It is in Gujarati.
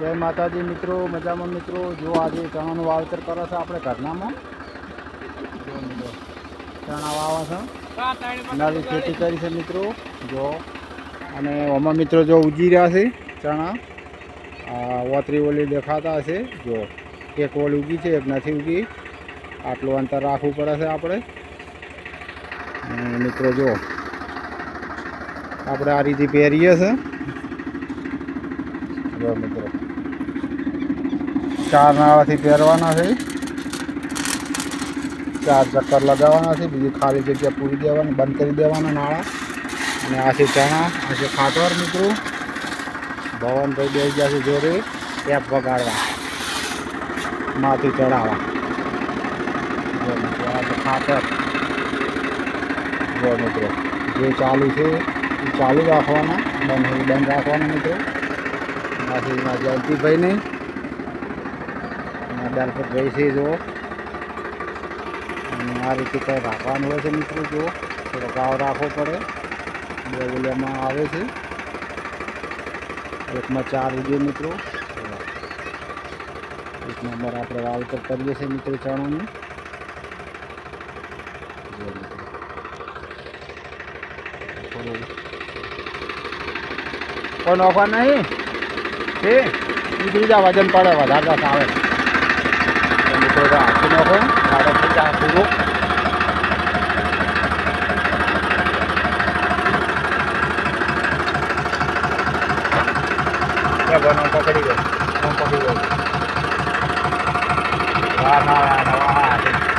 જય માતાજી મિત્રો, મજામાં મિત્રો। જો આજે ચણાનું વાવેતર કરે છે આપણે ઘરનામાં। જો મિત્રો ચણા વાવા છે, નવી ખેતી કરી છે મિત્રો। જો અને આમાં મિત્રો જો ઉજી રહ્યા છે ચણા, ઓતરી ઓલી દેખાતા હશે। જો એક ઓલી ઉગી છે, એક નથી ઉગી, આટલું અંતર રાખવું પડે છે આપણે। મિત્રો જો આપણે આ રીતે પહેરીએ છે। જો મિત્રો 4 નાળાથી પહેરવાના છે, 4 ચક્કર લગાવવાના છે, બીજી ખાલી જગ્યા પૂરી દેવાની, બંધ કરી દેવાના નાળા। અને આ છે ચણા, આ છે ખાતર મિત્રો। ભવનભાઈ બેસી ગયા છે જોડે ટેપ વગાડવા, માથું ચડાવવા। જો મિત્રો આ છે ખાતર। જો મિત્રો જે ચાલુ છે એ ચાલુ રાખવાના, બંધ રાખવાના મિત્રો। આથી જયંતિભાઈ નહીં દલપતભાઈ છે જો, અને આ રીતે કંઈ રાખવાનું હોય છે મિત્રો। જો થોડો ગાવ રાખવો પડે, 2 ઓલિયામાં આવે છે, એકમાં 4 ઉગે મિત્રો। 1 નંબર આપણે વાવેતર કરીએ છીએ મિત્રો ચણાનું। કોઈ નોખવા નહીં છે, નીકળી જા, વજન પડે વધારે આવે મિત્રો। તો હાથી નોખો મારે થઈ જાય પૂરું। બનો પકડી ગયો, પકડી ગયો। વાહ ના નવા